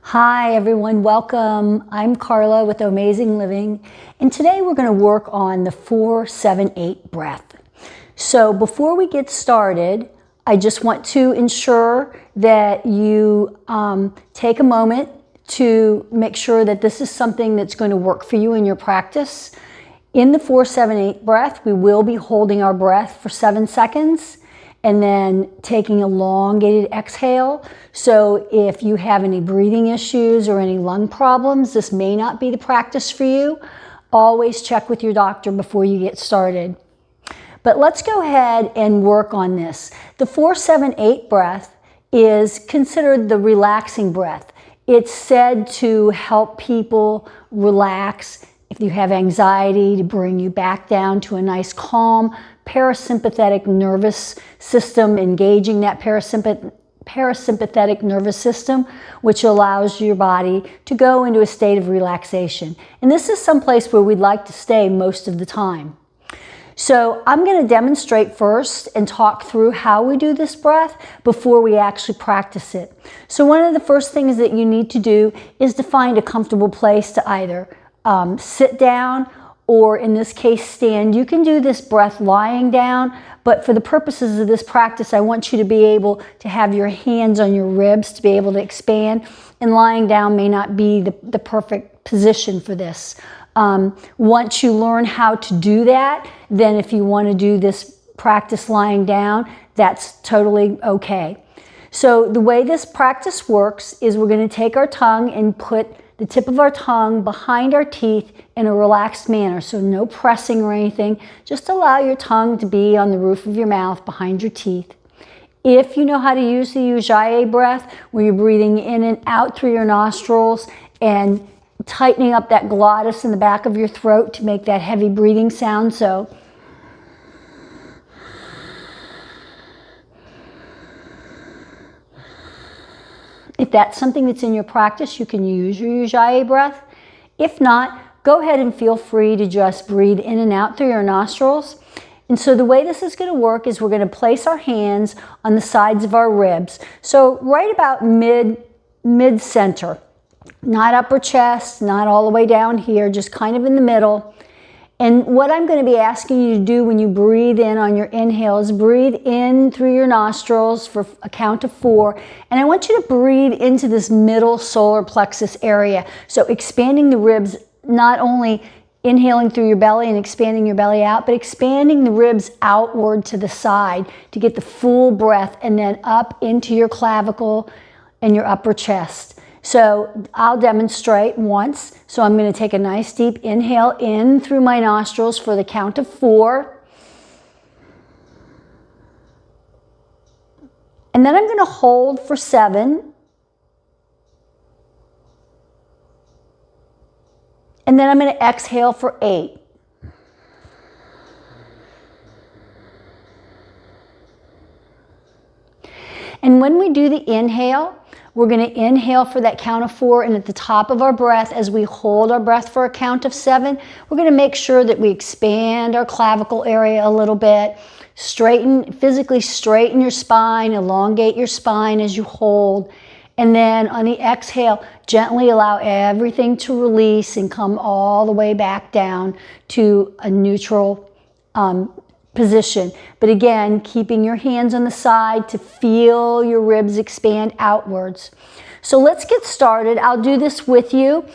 Hi everyone, welcome. I'm Carla with OhmAzing Living, and today we're going to work on the 4-7-8 breath. So before we get started, I just want to ensure that you take a moment to make sure that this is something that's going to work for you in your practice. In the 4-7-8 breath, we will be holding our breath for 7 seconds and then taking a elongated exhale. So if you have any breathing issues or any lung problems, this may not be the practice for you. Always check with your doctor before you get started. But let's go ahead and work on this. The 4-7-8 breath is considered the relaxing breath. It's said to help people relax if you have anxiety, to bring you back down to a nice calm parasympathetic nervous system, engaging that parasympathetic nervous system, which allows your body to go into a state of relaxation. And this is someplace where we'd like to stay most of the time. So I'm going to demonstrate first and talk through how we do this breath before we actually practice it. So one of the first things that you need to do is to find a comfortable place to either sit down or in this case stand. You can do this breath lying down, but for the purposes of this practice, I want you to be able to have your hands on your ribs to be able to expand, and lying down may not be the perfect position for this. Once you learn how to do that, then if you want to do this practice lying down, that's totally okay. So the way this practice works is we're going to take our tongue and put the tip of our tongue behind our teeth in a relaxed manner. So no pressing or anything. Just allow your tongue to be on the roof of your mouth behind your teeth. If you know how to use the yogic breath, where you're breathing in and out through your nostrils and tightening up that glottis in the back of your throat to make that heavy breathing sound. So if that's something that's in your practice, you can use your yogic breath. If not, go ahead and feel free to just breathe in and out through your nostrils. And so the way this is going to work is we're going to place our hands on the sides of our ribs. So right about mid-center, not upper chest, not all the way down here, just kind of in the middle. And what I'm going to be asking you to do when you breathe in on your inhale is breathe in through your nostrils for a count of 4. And I want you to breathe into this middle solar plexus area. So expanding the ribs, not only inhaling through your belly and expanding your belly out, but expanding the ribs outward to the side to get the full breath, and then up into your clavicle and your upper chest. So I'll demonstrate once. So I'm going to take a nice deep inhale in through my nostrils for the count of 4. And then I'm going to hold for 7. And then I'm going to exhale for 8. And when we do the inhale, we're going to inhale for that count of 4, and at the top of our breath, as we hold our breath for a count of 7, we're going to make sure that we expand our clavicle area a little bit, physically straighten your spine, elongate your spine as you hold, and then on the exhale, gently allow everything to release and come all the way back down to a neutral position. But again, keeping your hands on the side to feel your ribs expand outwards. So let's get started. I'll do this with you.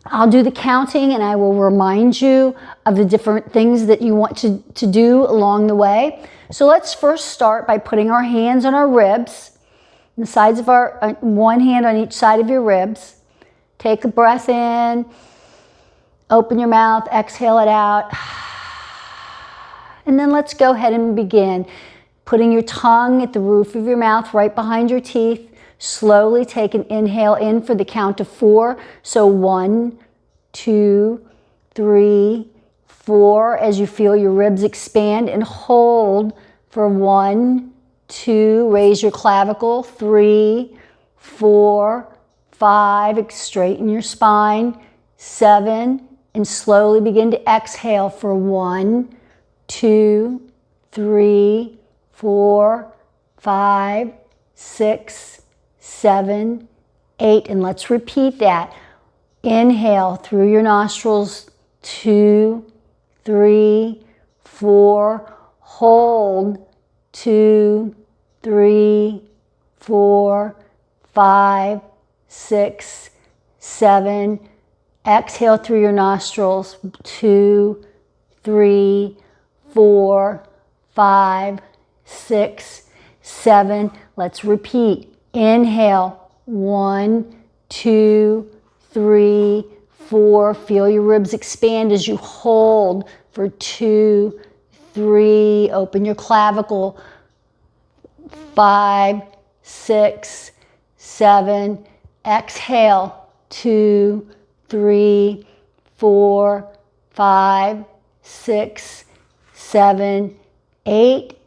I'll do the counting, and I will remind you of the different things that you want to do along the way. So let's first start by putting our hands on our ribs, the sides of our, one hand on each side of your ribs. Take a breath in, open your mouth, exhale it out. And then let's go ahead and begin. Putting your tongue at the roof of your mouth right behind your teeth. Slowly take an inhale in for the count of 4. So 1, 2, 3, 4 as you feel your ribs expand, and hold for 1, 2, raise your clavicle, 3, 4, 5, straighten your spine, 7, and slowly begin to exhale for 1, 2, 3, 4, 5, 6, 7, 8. And let's repeat that. Inhale through your nostrils, 2, 3, 4. Hold, 2, 3, 4, 5, 6, 7. Exhale through your nostrils, 2, 3, 4, 5, 6, 7. Let's repeat. Inhale, 1, 2, 3, 4. Feel your ribs expand as you hold for 2, 3. Open your clavicle. 5, 6, 7. Exhale, 2, 3, 4, 5, 6, 7, 8.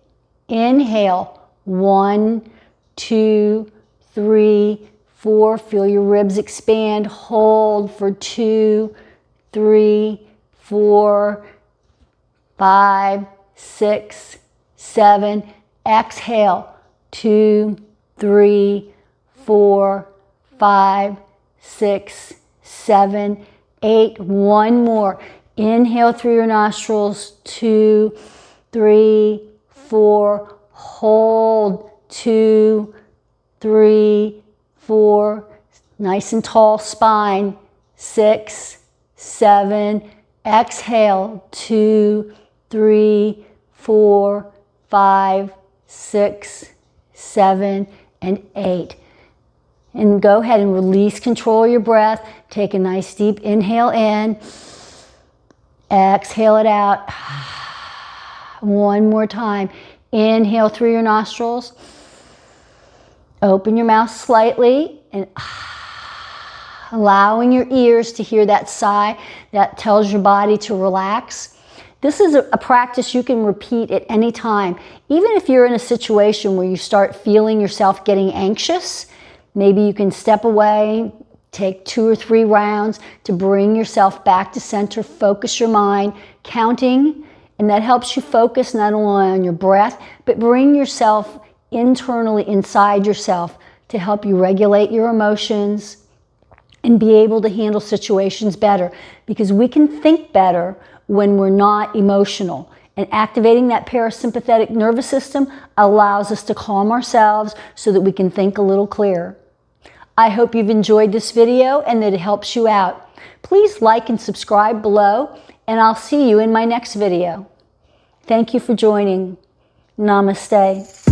Inhale, 1, 2, 3, 4. Feel your ribs expand. Hold for 2, 3, 4, 5, 6, 7. Exhale, 2, 3, 4, 5, 6, 7, 8. One more. Inhale through your nostrils, 2, 3, 4. Hold, 2, 3, 4. Nice and tall spine, 6, 7. Exhale, 2, 3, 4, 5, 6, 7, and 8. And go ahead and release, control your breath. Take a nice deep inhale in. Exhale it out. One more time. Inhale through your nostrils. Open your mouth slightly and allowing your ears to hear that sigh that tells your body to relax. This is a practice you can repeat at any time. Even if you're in a situation where you start feeling yourself getting anxious, maybe you can step away, take 2 or 3 rounds to bring yourself back to center, focus your mind, counting, and that helps you focus not only on your breath, but bring yourself internally inside yourself to help you regulate your emotions and be able to handle situations better, because we can think better when we're not emotional. And activating that parasympathetic nervous system allows us to calm ourselves so that we can think a little clearer. I hope you've enjoyed this video and that it helps you out. Please like and subscribe below, and I'll see you in my next video. Thank you for joining. Namaste.